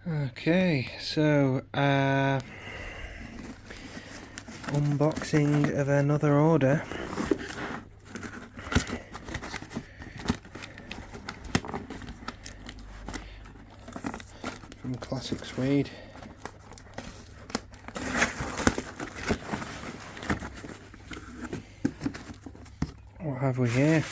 Okay, so unboxing of another order. From Classic Swede. What have we here?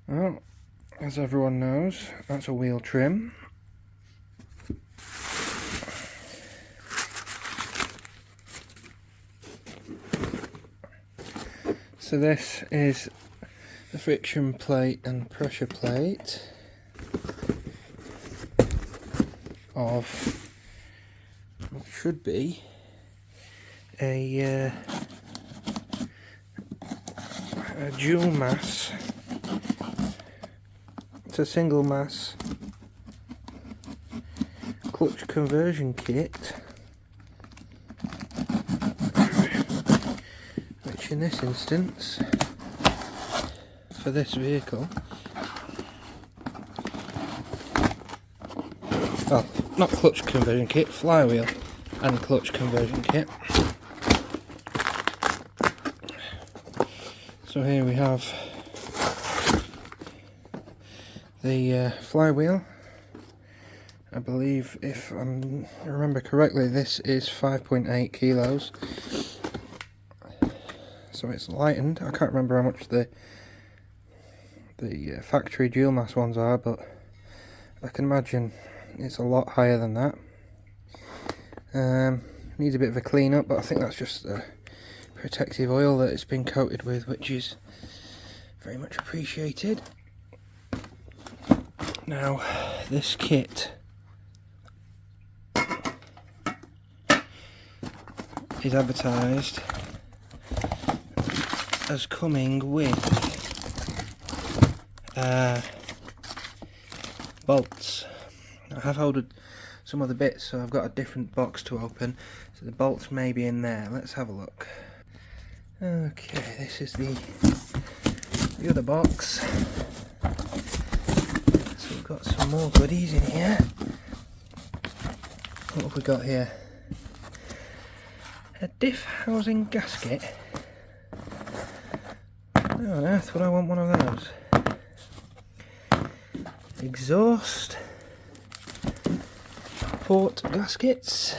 Well, as everyone knows, that's a wheel trim. So this is the friction plate and pressure plate of what should be a dual mass. It's a single mass clutch conversion kit, which in this instance, for this vehicle, well, not clutch conversion kit, flywheel and clutch conversion kit. So here we have the flywheel. I believe, if I remember correctly, this is 5.8 kilos. So it's lightened. I can't remember how much the factory dual mass ones are, but I can imagine it's a lot higher than that. Needs a bit of a clean up, but I think that's just the protective oil that it's been coated with, which is very much appreciated. Now, this kit is advertised as coming with bolts. I have ordered some other bits, so I've got a different box to open, so the bolts may be in there. Let's have a look. Okay, this is the other box. So we've got some more goodies in here. What have we got here? A diff housing gasket. How on earth would I want one of those? Exhaust port gaskets.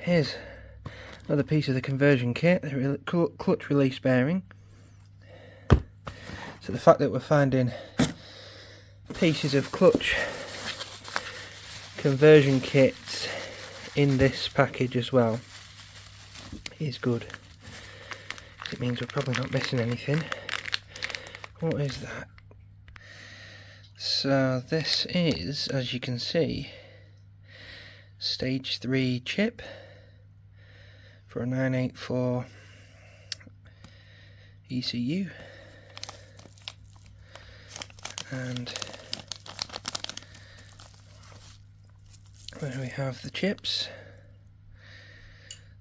Here's another piece of the conversion kit, the clutch release bearing. So the fact that we're finding pieces of clutch conversion kits in this package as well is good. It means we're probably not missing anything. What is that? So this is, as you can see, stage 3 chip for a 984 ECU, and there we have the chips.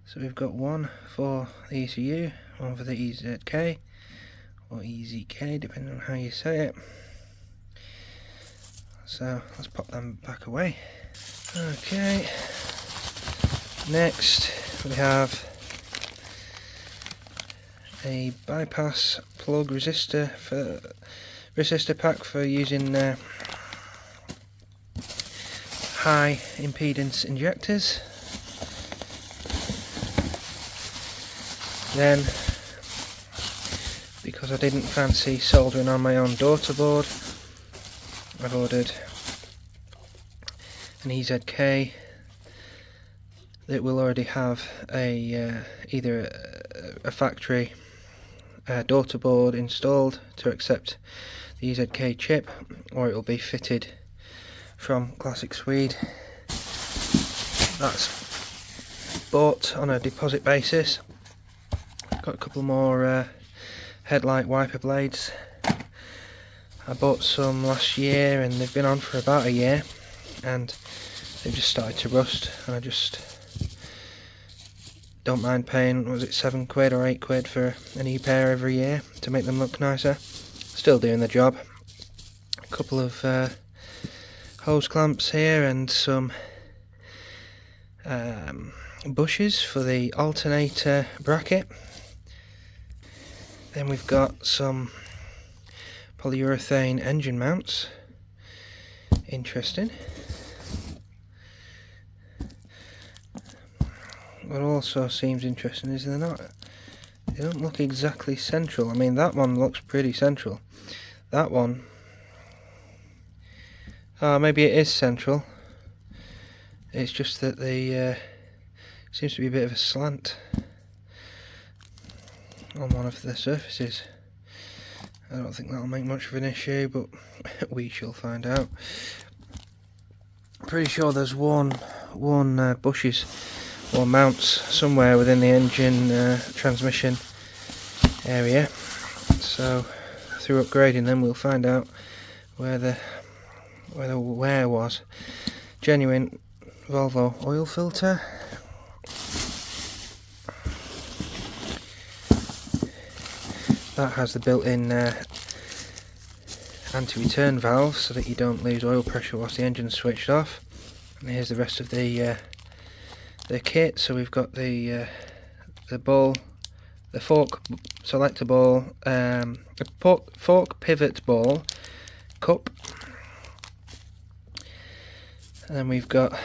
So we've got one for the ECU, one for the EZK or EZK, depending on how you say it. So let's pop them back away. Okay, next we have a bypass plug resistor pack for using high impedance injectors. Then, because I didn't fancy soldering on my own daughter board, I've ordered an EZK that will already have either a factory daughter board installed to accept the EZK chip, or it will be fitted from Classic Swede. That's bought on a deposit basis. Got a couple more headlight wiper blades. I bought some last year and they've been on for about a year and they've just started to rust, and I just don't mind paying, was it £7 or £8 for a new pair every year to make them look nicer. Still doing the job. A couple of hose clamps here and some bushes for the alternator bracket. Then we've got some polyurethane engine mounts. Interesting. What also seems interesting is they don't look exactly central. I mean, that one looks pretty central. That one, maybe it is central. It's just that the seems to be a bit of a slant on one of the surfaces. I don't think that'll make much of an issue, but we shall find out. Pretty sure there's one bushes or mounts somewhere within the engine transmission area, so through upgrading them we'll find out where the wear was. Genuine Volvo oil filter. That has the built-in anti-return valve so that you don't lose oil pressure whilst the engine's switched off. And here's the rest of the kit. So we've got the ball, the fork selector ball, the fork pivot ball, cup, and then we've got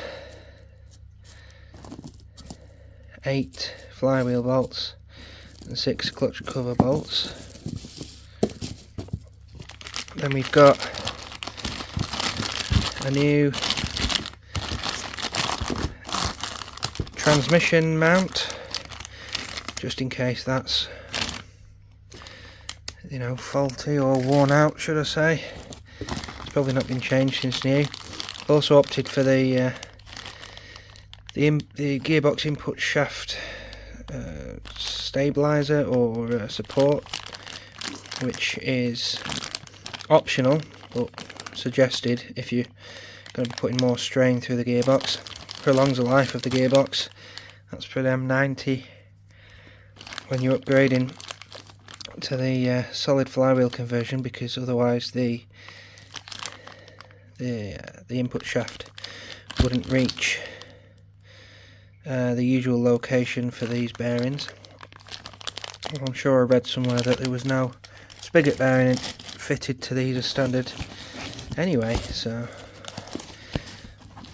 8 flywheel bolts and 6 clutch cover bolts. Then we've got a new transmission mount, just in case that's, you know, faulty or worn out, should I say. It's probably not been changed since new. Also opted for the gearbox input shaft stabilizer or support, which is optional but suggested if you're going to be putting more strain through the gearbox. Prolongs the life of the gearbox. That's for them 90 when you're upgrading to the solid flywheel conversion, because otherwise the input shaft wouldn't reach the usual location for these bearings. I'm sure I read somewhere that there was no spigot bearing fitted to these as standard anyway, so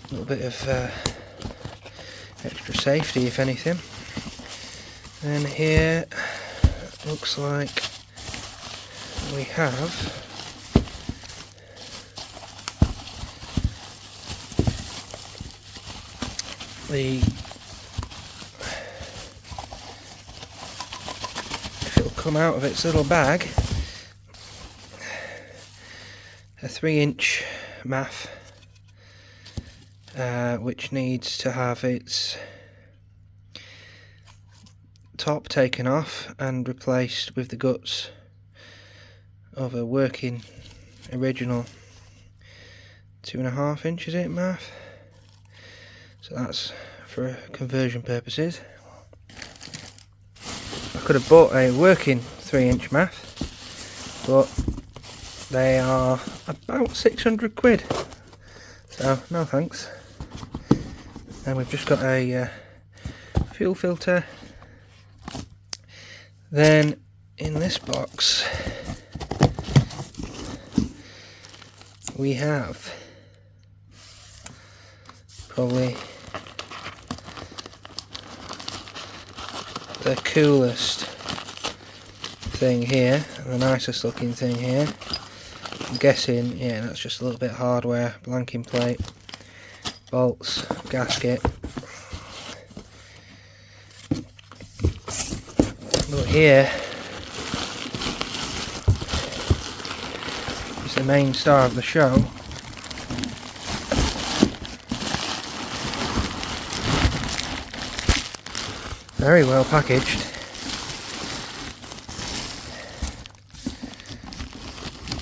a little bit of extra safety if anything. And here looks like we have the, if it'll come out of its little bag, a 3-inch MAF, which needs to have its top taken off and replaced with the guts of a working original 2.5 inch, is it, MAF? So that's for conversion purposes. I could have bought a working 3-inch MAF, but they are about £600, so no thanks. And we've just got a fuel filter. Then in this box we have probably the coolest thing here, and the nicest looking thing here. I'm guessing, yeah, that's just a little bit of hardware, blanking plate, bolts, gasket. But here is the main star of the show. Very well packaged.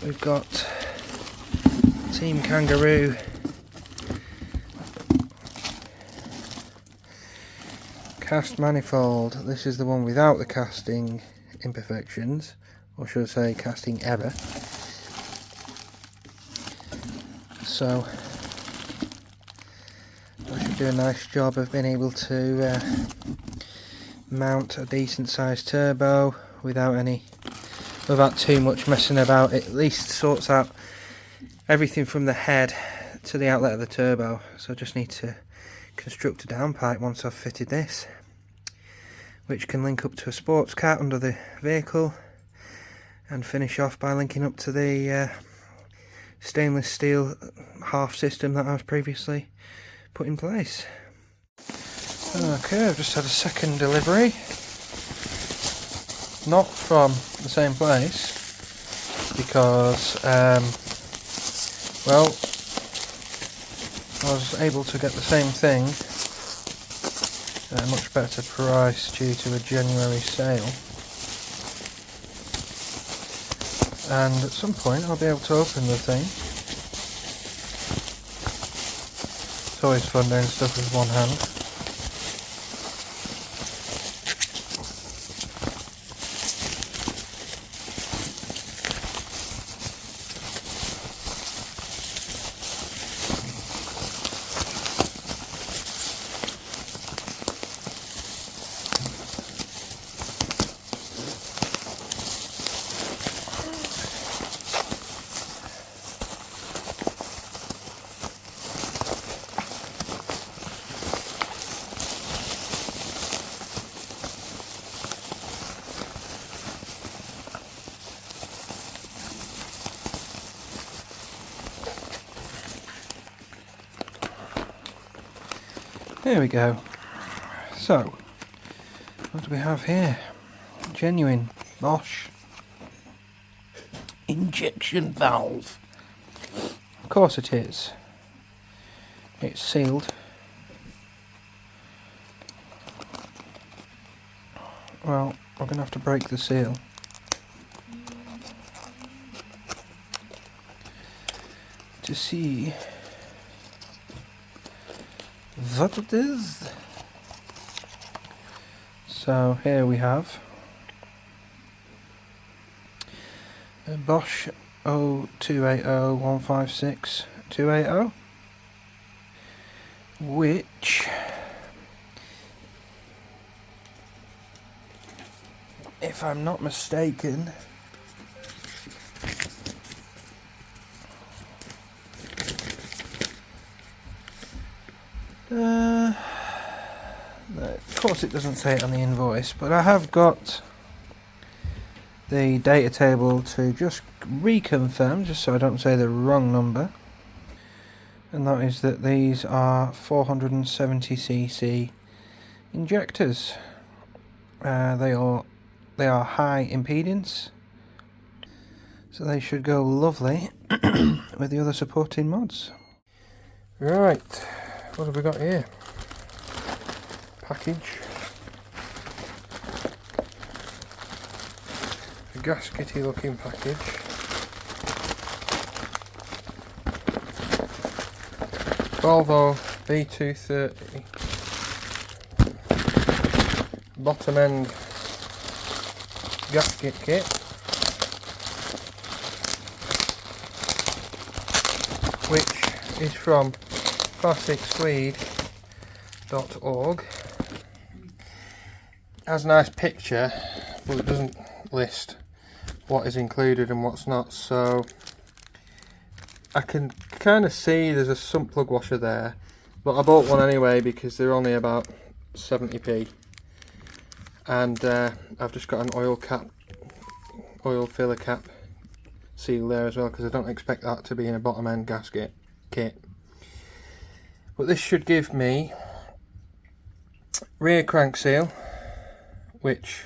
We've got Team Kangaroo cast manifold. This is the one without the casting imperfections, or should I say casting error. So I should do a nice job of being able to mount a decent sized turbo without too much messing about. It at least sorts out everything from the head to the outlet of the turbo. So I just need to construct a downpipe once I've fitted this, which can link up to a sports cat under the vehicle, and finish off by linking up to the stainless steel half system that I was previously put in place. Okay, I've just had a second delivery, not from the same place, because well, I was able to get the same thing at a much better price due to a January sale, and at some point I'll be able to open the thing. It's always fun doing stuff with one hand. There we go. So, what do we have here? Genuine Bosch injection valve. Of course it is. It's sealed. Well, I'm going to have to break the seal. To see what it is. So here we have a Bosch 0280156-280, which, if I'm not mistaken, of course it doesn't say it on the invoice, but I have got the data table to just reconfirm, just so I don't say the wrong number, and that is that these are 470cc injectors. They are high impedance, so they should go lovely with the other supporting mods. Right, what have we got here? Package. A gaskety looking package. Volvo B230 bottom end gasket kit, which is from classicswede.org. Has a nice picture, but it doesn't list what is included and what's not, so I can kind of see there's a sump plug washer there, but I bought one anyway because they're only about 70p, and I've just got an oil filler cap seal there as well, because I don't expect that to be in a bottom end gasket kit. But this should give me rear crank seal, which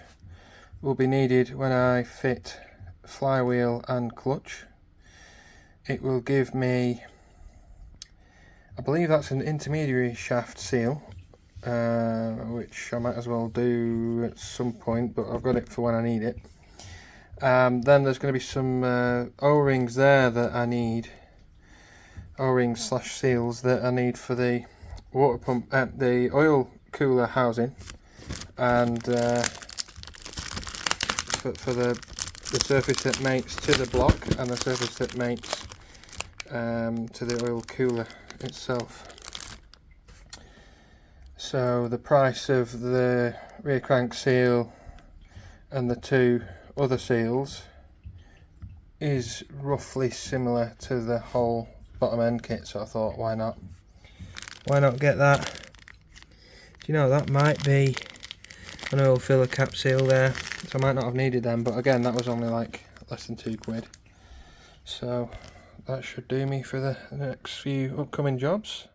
will be needed when I fit flywheel and clutch. It will give me, I believe that's an intermediary shaft seal, which I might as well do at some point, but I've got it for when I need it. Then there's going to be some O-rings there that I need O-rings slash seals that I need for the water pump, the oil cooler housing, and for the surface that mates to the block and the surface that mates to the oil cooler itself. So the price of the rear crank seal and the two other seals is roughly similar to the whole bottom end kit, so I thought why not get that. Do you know, that might be an oil filler cap seal there, so I might not have needed them, but again that was only like less than £2, so that should do me for the next few upcoming jobs.